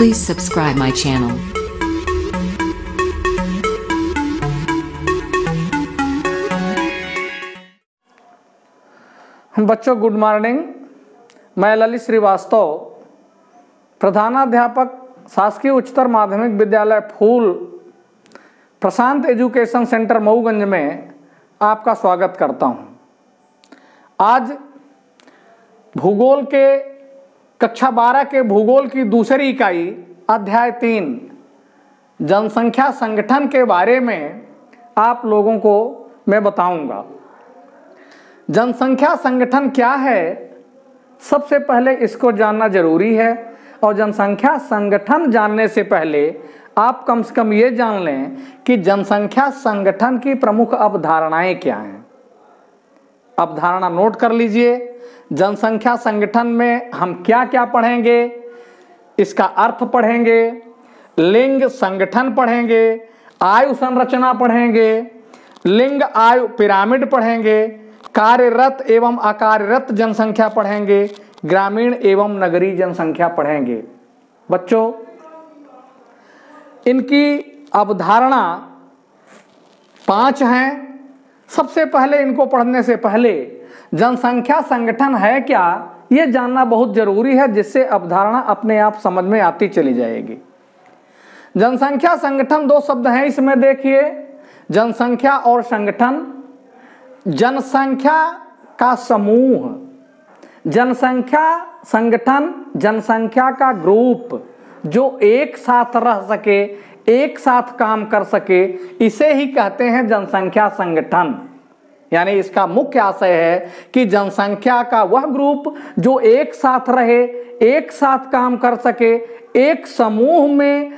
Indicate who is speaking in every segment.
Speaker 1: Please subscribe my channel.
Speaker 2: बच्चों good morning. मैं ललित श्रीवास्तव, प्रधानाध्यापक शासकीय उच्चतर माध्यमिक विद्यालय फूल प्रशांत एजुकेशन सेंटर मऊगंज में आपका स्वागत करता हूं। आज भूगोल के कक्षा 12 के भूगोल की दूसरी इकाई अध्याय 3 जनसंख्या संगठन के बारे में आप लोगों को मैं बताऊंगा। जनसंख्या संगठन क्या है, सबसे पहले इसको जानना जरूरी है। और जनसंख्या संगठन जानने से पहले आप कम से कम ये जान लें कि जनसंख्या संगठन की प्रमुख अवधारणाएं क्या हैं। अवधारणा नोट कर लीजिए। जनसंख्या संगठन में हम क्या क्या पढ़ेंगे, इसका अर्थ पढ़ेंगे, लिंग संगठन पढ़ेंगे, आयु संरचना पढ़ेंगे, लिंग आयु पिरामिड पढ़ेंगे, कार्यरत एवं अकार्यरत जनसंख्या पढ़ेंगे, ग्रामीण एवं नगरीय जनसंख्या पढ़ेंगे। बच्चों, इनकी अवधारणा 5 हैं। सबसे पहले इनको पढ़ने से पहले जनसंख्या संगठन है क्या, यह जानना बहुत जरूरी है, जिससे अवधारणा अपने आप समझ में आती चली जाएगी। जनसंख्या संगठन 2 शब्द हैं इसमें, देखिए, जनसंख्या और संगठन। जनसंख्या का समूह, जनसंख्या संगठन, जनसंख्या का ग्रुप जो एक साथ रह सके, एक साथ काम कर सके, इसे ही कहते हैं जनसंख्या संगठन। यानी इसका मुख्य आशय है कि जनसंख्या का वह ग्रुप जो एक साथ रहे, एक साथ काम कर सके, एक समूह में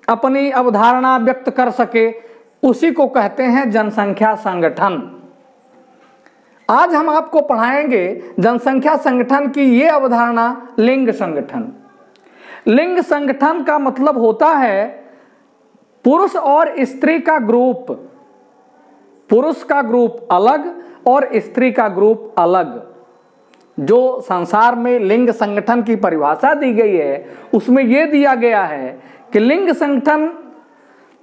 Speaker 2: अपनी अवधारणा व्यक्त कर सके, उसी को कहते हैं जनसंख्या संगठन। आज हम आपको पढ़ाएंगे जनसंख्या संगठन की ये अवधारणा लिंग संगठन। लिंग संगठन का मतलब होता है पुरुष और स्त्री का ग्रुप। पुरुष का ग्रुप अलग और स्त्री का ग्रुप अलग। जो संसार में लिंग संगठन की परिभाषा दी गई है उसमें यह दिया गया है कि लिंग संगठन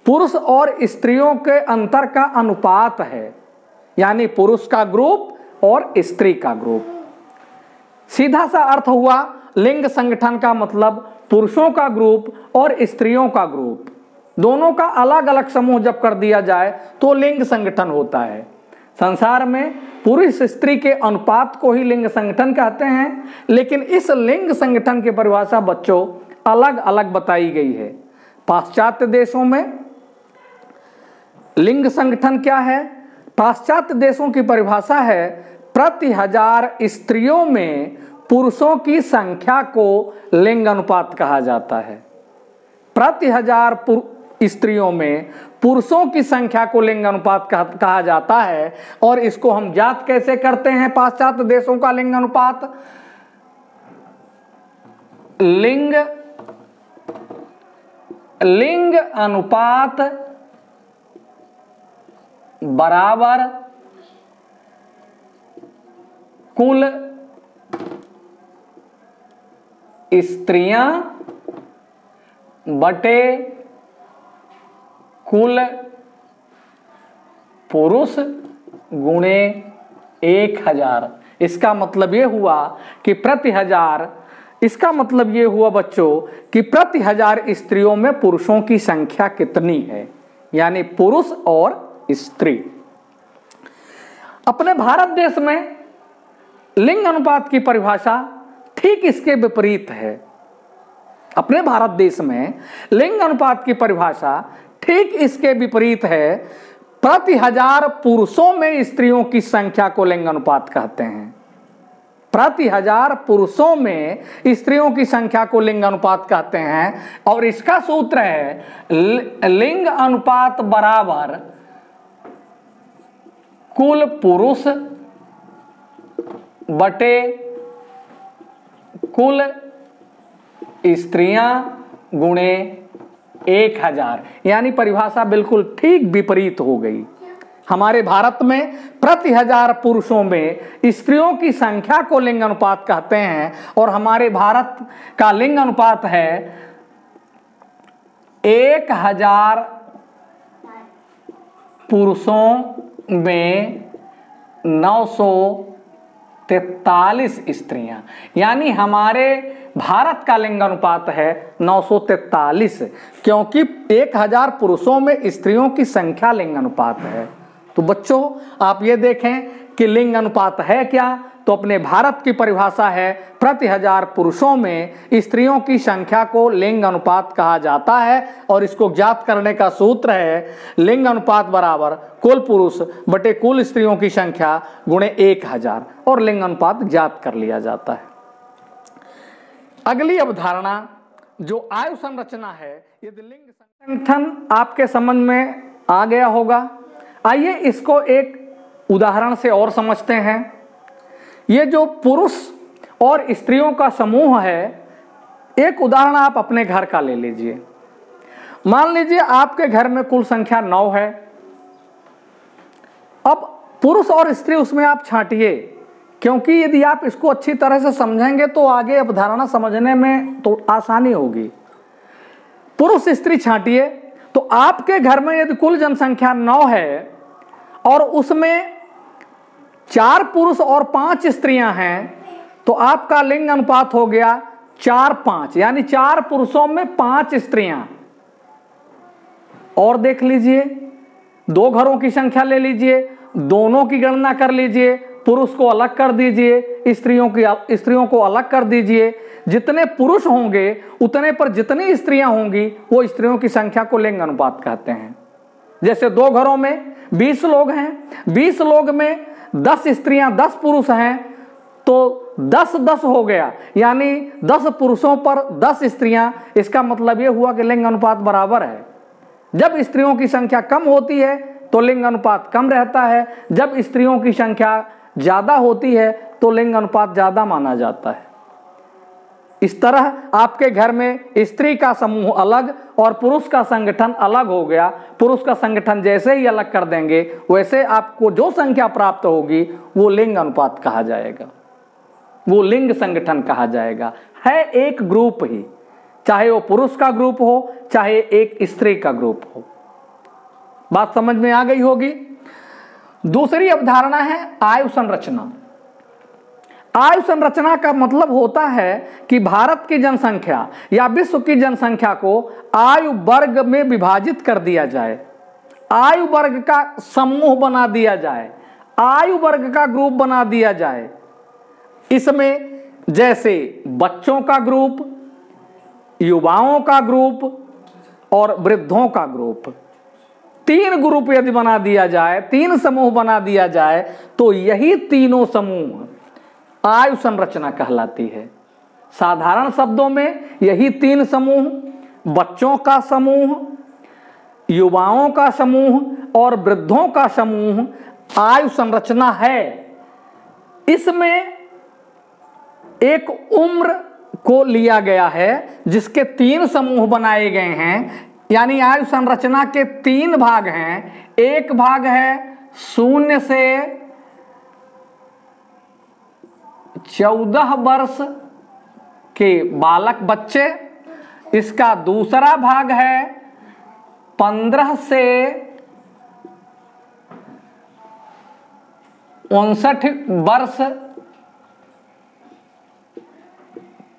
Speaker 2: पुरुष और स्त्रियों के अंतर का अनुपात है, यानी पुरुष का ग्रुप और स्त्री का ग्रुप। सीधा सा अर्थ हुआ लिंग संगठन का मतलब पुरुषों का ग्रुप और स्त्रियों का ग्रुप, दोनों का अलग अलग समूह जब कर दिया जाए तो लिंग संगठन होता है। संसार में पुरुष स्त्री के अनुपात को ही लिंग संगठन कहते हैं, लेकिन इस लिंग संगठन की परिभाषा बच्चों अलग अलग बताई गई है। पाश्चात्य देशों में लिंग संगठन क्या है? पाश्चात्य देशों की परिभाषा है प्रति 1000 स्त्रियों में पुरुषों की संख्या को लिंग अनुपात कहा जाता है। प्रति 1000 स्त्रियों में पुरुषों की संख्या को लिंग अनुपात कहा जाता है। और इसको हम ज्ञात कैसे करते हैं? पाश्चात्य देशों का लिंग अनुपात, लिंग अनुपात बराबर कुल स्त्रियां बटे कुल पुरुष गुणे 1000। इसका मतलब यह हुआ कि प्रति 1000, इसका मतलब यह हुआ बच्चों कि प्रति 1000 स्त्रियों में पुरुषों की संख्या कितनी है, यानी पुरुष और स्त्री। अपने भारत देश में लिंग अनुपात की परिभाषा ठीक इसके विपरीत है। अपने भारत देश में लिंग अनुपात की परिभाषा ठीक इसके विपरीत है। प्रति 1000 पुरुषों में स्त्रियों की संख्या को लिंग अनुपात कहते हैं। प्रति 1000 पुरुषों में स्त्रियों की संख्या को लिंग अनुपात कहते हैं। और इसका सूत्र है लिंग अनुपात बराबर कुल पुरुष बटे कुल स्त्रियां गुणे 1000। यानी परिभाषा बिल्कुल ठीक विपरीत हो गई। हमारे भारत में प्रति 1000 पुरुषों में स्त्रियों की संख्या को लिंग अनुपात कहते हैं और हमारे भारत का लिंग अनुपात है 1000 पुरुषों में 943 स्त्रियां, यानी हमारे भारत का लिंग अनुपात है 943, क्योंकि 1000 पुरुषों में स्त्रियों की संख्या लिंग अनुपात है। तो बच्चों आप ये देखें कि लिंग अनुपात है क्या, तो अपने भारत की परिभाषा है प्रति 1000 पुरुषों में स्त्रियों की संख्या को लिंग अनुपात कहा जाता है, और इसको ज्ञात करने का सूत्र है लिंग अनुपात बराबर कुल पुरुष बटे कुल स्त्रियों की संख्या गुणे 1000, और लिंग अनुपात ज्ञात कर लिया जाता है। अगली अवधारणा जो आयु संरचना है, यदि लिंग संगठन आपके समझ में आ गया होगा, आइए इसको एक उदाहरण से और समझते हैं। ये जो पुरुष और स्त्रियों का समूह है, एक उदाहरण आप अपने घर का ले लीजिए। मान लीजिए आपके घर में कुल संख्या 9 है। अब पुरुष और स्त्री उसमें आप छांटिए, क्योंकि यदि आप इसको अच्छी तरह से समझेंगे तो आगे अवधारणा समझने में तो आसानी होगी। पुरुष स्त्री छांटिए, तो आपके घर में यदि कुल जनसंख्या 9 है और उसमें 4 पुरुष और 5 स्त्रियां हैं, तो आपका लिंग अनुपात हो गया 4-5, यानी 4 पुरुषों में 5 स्त्रियां। और देख लीजिए, 2 घरों की संख्या ले लीजिए, दोनों की गणना कर लीजिए, पुरुष को अलग कर दीजिए, स्त्रियों को अलग कर दीजिए। जितने पुरुष होंगे उतने पर जितनी स्त्रियां होंगी वो स्त्रियों की संख्या को लिंग अनुपात कहते हैं। जैसे 2 घरों में 20 लोग हैं, 20 लोग में 10 स्त्रियां 10 पुरुष हैं, तो 10-10 हो गया, यानी 10 पुरुषों पर 10 स्त्रियां। इसका मतलब यह हुआ कि लिंग अनुपात बराबर है। जब स्त्रियों की संख्या कम होती है तो लिंग अनुपात कम रहता है, जब स्त्रियों की संख्या ज्यादा होती है तो लिंग अनुपात ज्यादा माना जाता है। इस तरह आपके घर में स्त्री का समूह अलग और पुरुष का संगठन अलग हो गया। पुरुष का संगठन जैसे ही अलग कर देंगे वैसे आपको जो संख्या प्राप्त होगी वो लिंग अनुपात कहा जाएगा, वो लिंग संगठन कहा जाएगा। है एक ग्रुप ही, चाहे वो पुरुष का ग्रुप हो चाहे एक स्त्री का ग्रुप हो। बात समझ में आ गई होगी। दूसरी अवधारणा है आयु संरचना। आयु संरचना का मतलब होता है कि भारत की जनसंख्या या विश्व की जनसंख्या को आयु वर्ग में विभाजित कर दिया जाए, आयु वर्ग का समूह बना दिया जाए, आयु वर्ग का ग्रुप बना दिया जाए। इसमें जैसे बच्चों का ग्रुप, युवाओं का ग्रुप और वृद्धों का ग्रुप, 3 ग्रुप यदि बना दिया जाए, 3 समूह बना दिया जाए, तो यही तीनों समूह आयु संरचना कहलाती है। साधारण शब्दों में यही 3 समूह, बच्चों का समूह, युवाओं का समूह और वृद्धों का समूह आयु संरचना है। इसमें एक उम्र को लिया गया है जिसके 3 समूह बनाए गए हैं, यानी आयु संरचना के 3 भाग हैं। एक भाग है 0 से 14 वर्ष के बालक बच्चे, इसका दूसरा भाग है 15 से 59 वर्ष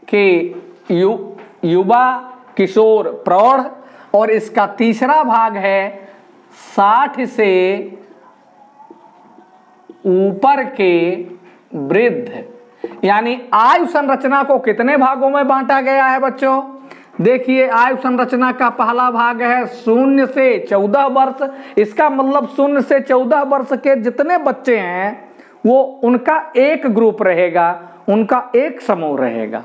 Speaker 2: के युवा किशोर प्रौढ़, और इसका तीसरा भाग है 60 से ऊपर के वृद्ध। यानी आयु संरचना को कितने भागों में बांटा गया है बच्चों? देखिए, आयु संरचना का पहला भाग है 0 से 14 वर्ष। इसका मतलब 0 से 14 वर्ष के जितने बच्चे हैं वो उनका एक ग्रुप रहेगा, उनका एक समूह रहेगा।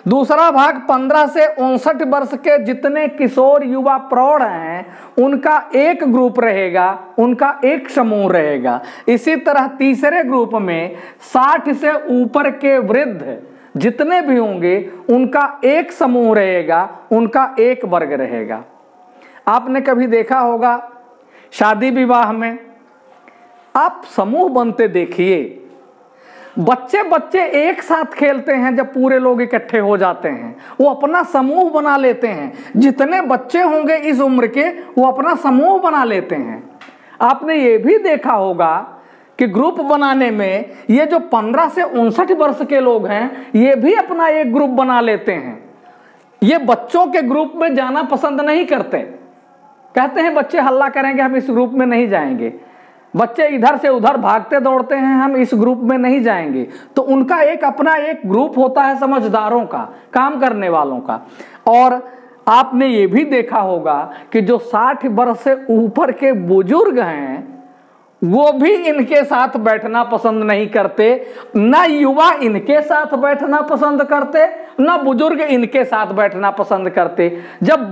Speaker 2: दूसरा भाग 15 से 59 वर्ष के जितने किशोर युवा प्रौढ़ हैं उनका एक ग्रुप रहेगा, उनका एक समूह रहेगा। इसी तरह तीसरे ग्रुप में 60 से ऊपर के वृद्ध जितने भी होंगे उनका एक समूह रहेगा, उनका एक वर्ग रहेगा। आपने कभी देखा होगा शादी विवाह में आप समूह बनते देखिए, बच्चे बच्चे एक साथ खेलते हैं, जब पूरे लोग इकट्ठे हो जाते हैं वो अपना समूह बना लेते हैं। जितने बच्चे होंगे इस उम्र के वो अपना समूह बना लेते हैं। आपने ये भी देखा होगा कि ग्रुप बनाने में ये जो 15 से 59 वर्ष के लोग हैं ये भी अपना एक ग्रुप बना लेते हैं। ये बच्चों के ग्रुप में जाना पसंद नहीं करते, कहते हैं बच्चे हल्ला करेंगे हम इस ग्रुप में नहीं जाएंगे, बच्चे इधर से उधर भागते दौड़ते हैं हम इस ग्रुप में नहीं जाएंगे। तो उनका एक अपना एक ग्रुप होता है समझदारों का, काम करने वालों का। और आपने ये भी देखा होगा कि जो 60 वर्ष से ऊपर के बुजुर्ग हैं वो भी इनके साथ बैठना पसंद नहीं करते, ना युवा इनके साथ बैठना पसंद करते, ना बुजुर्ग इनके साथ बैठना पसंद करते। जब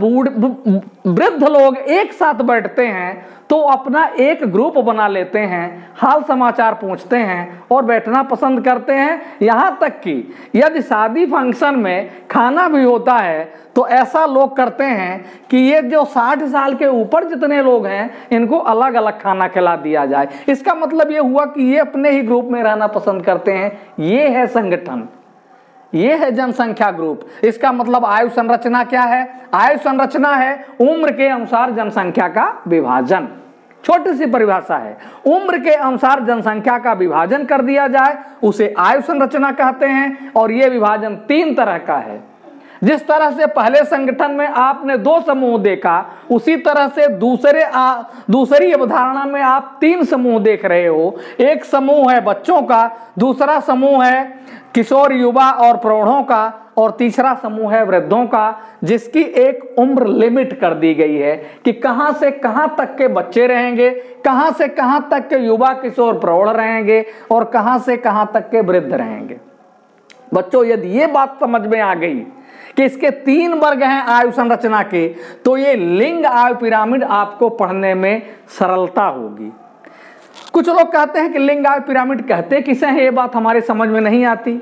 Speaker 2: वृद्ध लोग एक साथ बैठते हैं तो अपना एक ग्रुप बना लेते हैं, हाल समाचार पूछते हैं और बैठना पसंद करते हैं। यहाँ तक कि यदि शादी फंक्शन में खाना भी होता है तो ऐसा लोग करते हैं कि ये जो 60 साल के ऊपर जितने लोग हैं इनको अलग अलग खाना खिला दिया जाए। इसका मतलब ये हुआ कि ये अपने ही ग्रुप में रहना पसंद करते हैं। ये है संगठन, ये है जनसंख्या ग्रुप। इसका मतलब आयु संरचना क्या है? आयु संरचना है उम्र के अनुसार जनसंख्या का विभाजन। छोटी सी परिभाषा है, उम्र के अनुसार जनसंख्या का विभाजन कर दिया जाए उसे आयु संरचना कहते हैं। और यह विभाजन 3 तरह का है। जिस तरह से पहले संगठन में आपने 2 समूह देखा, उसी तरह से दूसरी अवधारणा में आप 3 समूह देख रहे हो। एक समूह है बच्चों का, दूसरा समूह है किशोर युवा और प्रौढ़ों का, और तीसरा समूह है वृद्धों का, जिसकी एक उम्र लिमिट कर दी गई है कि कहां से कहां तक के बच्चे रहेंगे, कहां से कहां तक के युवा किशोर प्रौढ़ रहेंगे और कहां से कहां तक के वृद्ध रहेंगे। बच्चों यदि ये बात समझ में आ गई कि इसके 3 वर्ग हैं आयु संरचना के, तो ये लिंग आयु पिरामिड आपको पढ़ने में सरलता होगी। कुछ लोग कहते हैं कि लिंग आयु पिरामिड कहते किसे हैं, ये बात हमारे समझ में नहीं आती।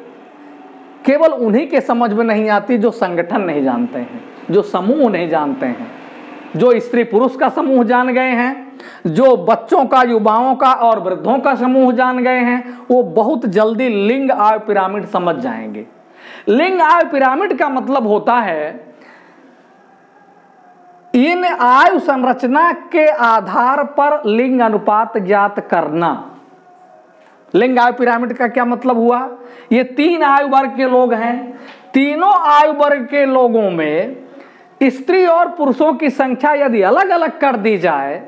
Speaker 2: केवल उन्हीं के समझ में नहीं आती जो संगठन नहीं जानते हैं, जो समूह नहीं जानते हैं। जो स्त्री पुरुष का समूह जान गए हैं, जो बच्चों का, युवाओं का और वृद्धों का समूह जान गए हैं, वो बहुत जल्दी लिंग आयु पिरामिड समझ जाएंगे। लिंग आयु पिरामिड का मतलब होता है इन आयु संरचना के आधार पर लिंग अनुपात ज्ञात करना। लिंग आयु पिरामिड का क्या मतलब हुआ? ये 3 आयु वर्ग के लोग हैं। तीनों आयु वर्ग के लोगों में स्त्री और पुरुषों की संख्या यदि अलग अलग कर दी जाए,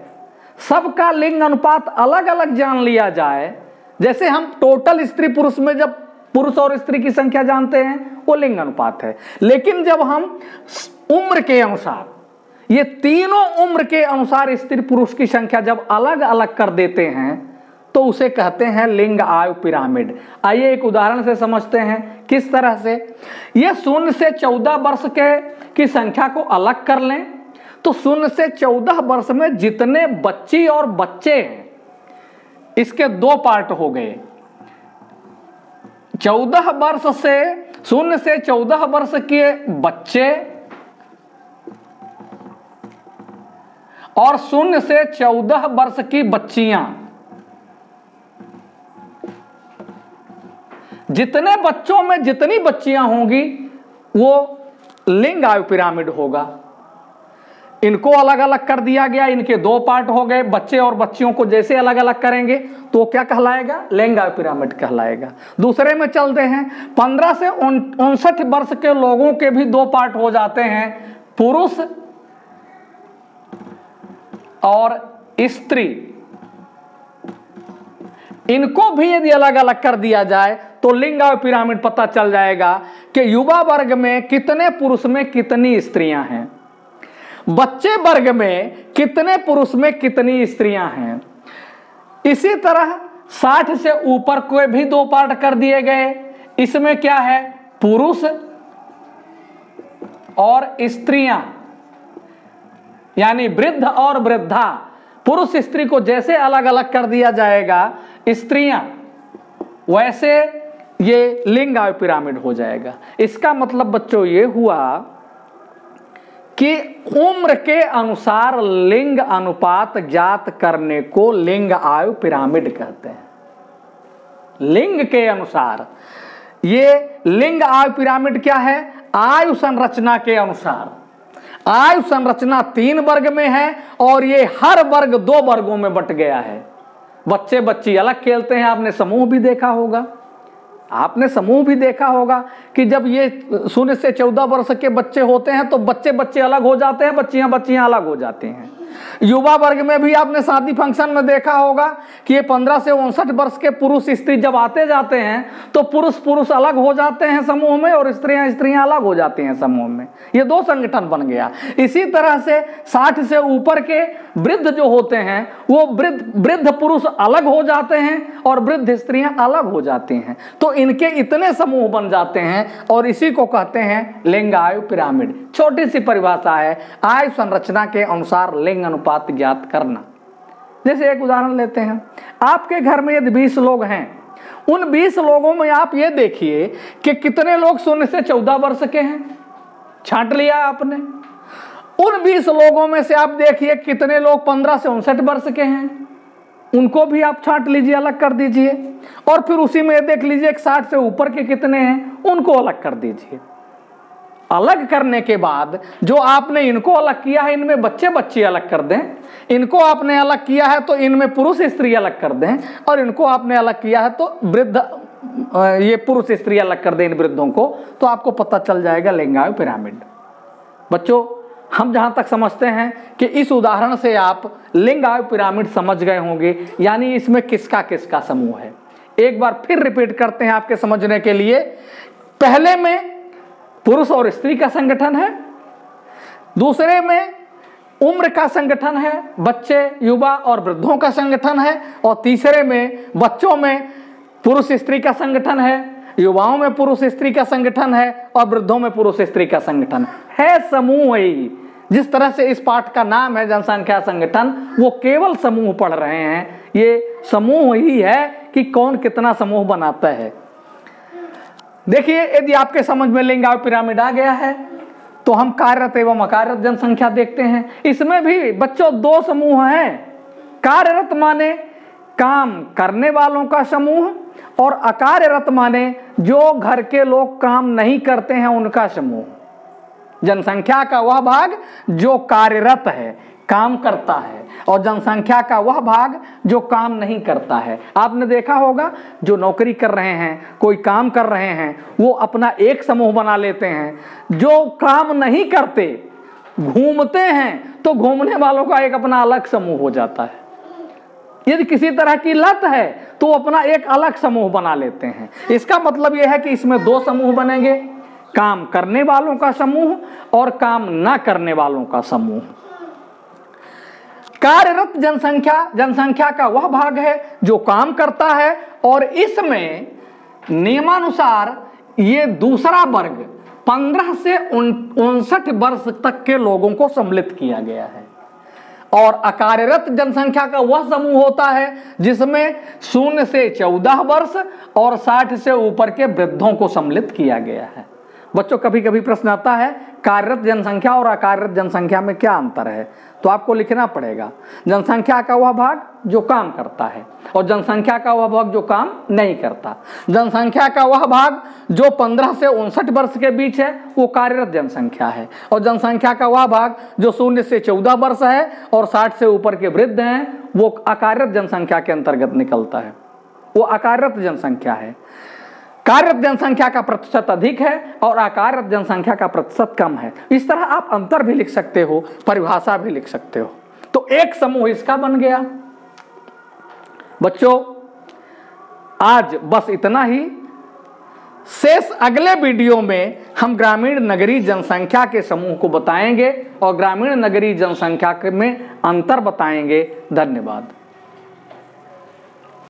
Speaker 2: सबका लिंग अनुपात अलग अलग जान लिया जाए, जैसे हम टोटल स्त्री पुरुष में जब पुरुष और स्त्री की संख्या जानते हैं वो लिंग अनुपात है। लेकिन जब हम उम्र के अनुसार, ये तीनों उम्र के अनुसार स्त्री पुरुष की संख्या जब अलग अलग कर देते हैं तो उसे कहते हैं लिंग आयु पिरामिड। आइए एक उदाहरण से समझते हैं किस तरह से। ये 0 से 14 वर्ष की संख्या को अलग कर लें तो 0 से 14 वर्ष में जितने बच्ची और बच्चे हैं इसके 2 पार्ट हो गए। 14 वर्ष से 0 से 14 वर्ष के बच्चे और 0 से 14 वर्ष की बच्चियां, जितने बच्चों में जितनी बच्चियां होंगी वो लिंग आयु पिरामिड होगा। इनको अलग अलग कर दिया गया, इनके 2 पार्ट हो गए। बच्चे और बच्चियों को जैसे अलग अलग करेंगे तो क्या कहलाएगा? लिंग आयु पिरामिड कहलाएगा। दूसरे में चलते हैं, 15 से 59 वर्ष के लोगों के भी 2 पार्ट हो जाते हैं, पुरुष और स्त्री। इनको भी यदि अलग अलग कर दिया जाए तो लिंग आयु पिरामिड पता चल जाएगा कि युवा वर्ग में कितने पुरुष में कितनी स्त्रियां हैं, बच्चे वर्ग में कितने पुरुष में कितनी स्त्रियां हैं। इसी तरह 60 से ऊपर को भी 2 पार्ट कर दिए गए। इसमें क्या है? पुरुष और स्त्रियां, यानी वृद्ध और वृद्धा। पुरुष स्त्री को जैसे अलग अलग कर दिया जाएगा स्त्रियां, वैसे ये लिंग आयु पिरामिड हो जाएगा। इसका मतलब बच्चों ये हुआ कि उम्र के अनुसार लिंग अनुपात ज्ञात करने को लिंग आयु पिरामिड कहते हैं। लिंग के अनुसार। ये लिंग आयु पिरामिड क्या है? आयु संरचना के अनुसार। आयु संरचना 3 वर्ग में है और ये हर वर्ग 2 वर्गों में बट गया है। बच्चे बच्ची अलग खेलते हैं, आपने समूह भी देखा होगा। आपने समूह भी देखा होगा कि जब ये 0 से 14 वर्ष के बच्चे होते हैं तो बच्चे बच्चे अलग हो जाते हैं, बच्चियां बच्चियां अलग हो जाती हैं। युवा वर्ग में भी आपने शादी फंक्शन में देखा होगा कि ये 15 से 59 वर्ष के पुरुष स्त्री जब आते जाते हैं तो पुरुष पुरुष अलग हो जाते हैं समूह में और स्त्रियां स्त्रियां अलग हो जाती हैं समूह में। ये 2 संगठन बन गया। इसी तरह से 60 से ऊपर के वृद्ध जो होते हैं वो वृद्ध पुरुष अलग हो जाते हैं और वृद्ध स्त्रियां अलग हो जाती हैं। तो इनके इतने समूह बन जाते हैं और इसी को कहते हैं लिंग आयु पिरामिड। छोटी सी परिभाषा है, आयु संरचना के अनुसार लिंग अनुपात ज्ञात करना। जैसे एक उदाहरण लेते हैं, आपके घर में यदि 20 लोग हैं, उन 20 लोगों में आप ये देखिए कि कितने लोग 0 से 14 वर्ष के हैं। छांट लिया आपने। उन 20 लोगों में से आप देखिए कितने लोग 15 से 59 वर्ष के हैं, उनको भी आप छांट लीजिए, अलग कर दीजिए। और फिर उसी में देख लीजिए 60 से ऊपर के कितने हैं, उनको अलग कर दीजिए। अलग करने के बाद जो आपने इनको अलग किया है, इनमें बच्चे बच्ची अलग कर दें। इनको आपने अलग किया है तो इनमें पुरुष स्त्री अलग कर दें, और इनको आपने अलग किया है तो वृद्ध ये पुरुष स्त्री अलग कर दें इन वृद्धों को, तो आपको पता चल जाएगा लिंग आयु पिरामिड। बच्चों, हम जहां तक समझते हैं कि इस उदाहरण से आप लिंग आयु पिरामिड समझ गए होंगे, यानी इसमें किसका किसका समूह है। एक बार फिर रिपीट करते हैं आपके समझने के लिए। पहले में पुरुष और स्त्री का संगठन है, दूसरे में उम्र का संगठन है, बच्चे युवा और वृद्धों का संगठन है, और तीसरे में बच्चों में पुरुष स्त्री का संगठन है, युवाओं में पुरुष स्त्री का संगठन है और वृद्धों में पुरुष स्त्री का संगठन है। समूह ही, जिस तरह से इस पाठ का नाम है जनसंख्या संगठन, वो केवल समूह पढ़ रहे हैं। ये समूह ही है कि कौन कितना समूह बनाता है। देखिए, यदि आपके समझ में लिंग आयु पिरामिड आ गया है तो हम कार्यरत एवं अकार्यरत जनसंख्या देखते हैं। इसमें भी बच्चों 2 समूह हैं। कार्यरत माने काम करने वालों का समूह, और अकार्यरत माने जो घर के लोग काम नहीं करते हैं उनका समूह। जनसंख्या का वह भाग जो कार्यरत है, काम करता है, और जनसंख्या का वह भाग जो काम नहीं करता है। आपने देखा होगा जो नौकरी कर रहे हैं, कोई काम कर रहे हैं, वो अपना एक समूह बना लेते हैं। जो काम नहीं करते, घूमते हैं, तो घूमने वालों का एक अपना अलग समूह हो जाता है। यदि किसी तरह की लत है तो अपना एक अलग समूह बना लेते हैं। इसका मतलब यह है कि इसमें 2 समूह बनेंगे, काम करने वालों का समूह और काम ना करने वालों का समूह। कार्यरत जनसंख्या का वह भाग है जो काम करता है, और इसमें नियमानुसार ये दूसरा वर्ग 15 से 59 वर्ष तक के लोगों को सम्मिलित किया गया है। और अकार्यरत जनसंख्या का वह समूह होता है जिसमें 0 से 14 वर्ष और 60 से ऊपर के वृद्धों को सम्मिलित किया गया है। बच्चों, कभी कभी प्रश्न आता है कार्यरत जनसंख्या और अकार्यरत जनसंख्या में क्या अंतर है, तो आपको लिखना पड़ेगा जनसंख्या का वह भाग जो काम करता है और जनसंख्या का वह भाग जो काम नहीं करता। जनसंख्या का वह भाग जो 15 से 59 वर्ष के बीच है वो कार्यरत जनसंख्या है, और जनसंख्या का वह भाग जो 0 से 14 वर्ष है और 60 से ऊपर के वृद्ध हैं वो अकार्यरत जनसंख्या के अंतर्गत निकलता है, वो अकार्यरत जनसंख्या है। कार्यरत जनसंख्या का प्रतिशत अधिक है और अकार्यरत जनसंख्या का प्रतिशत कम है। इस तरह आप अंतर भी लिख सकते हो, परिभाषा भी लिख सकते हो। तो एक समूह इसका बन गया। बच्चों, आज बस इतना ही। शेष अगले वीडियो में हम ग्रामीण नगरीय जनसंख्या के समूह को बताएंगे और ग्रामीण नगरीय जनसंख्या में अंतर बताएंगे। धन्यवाद।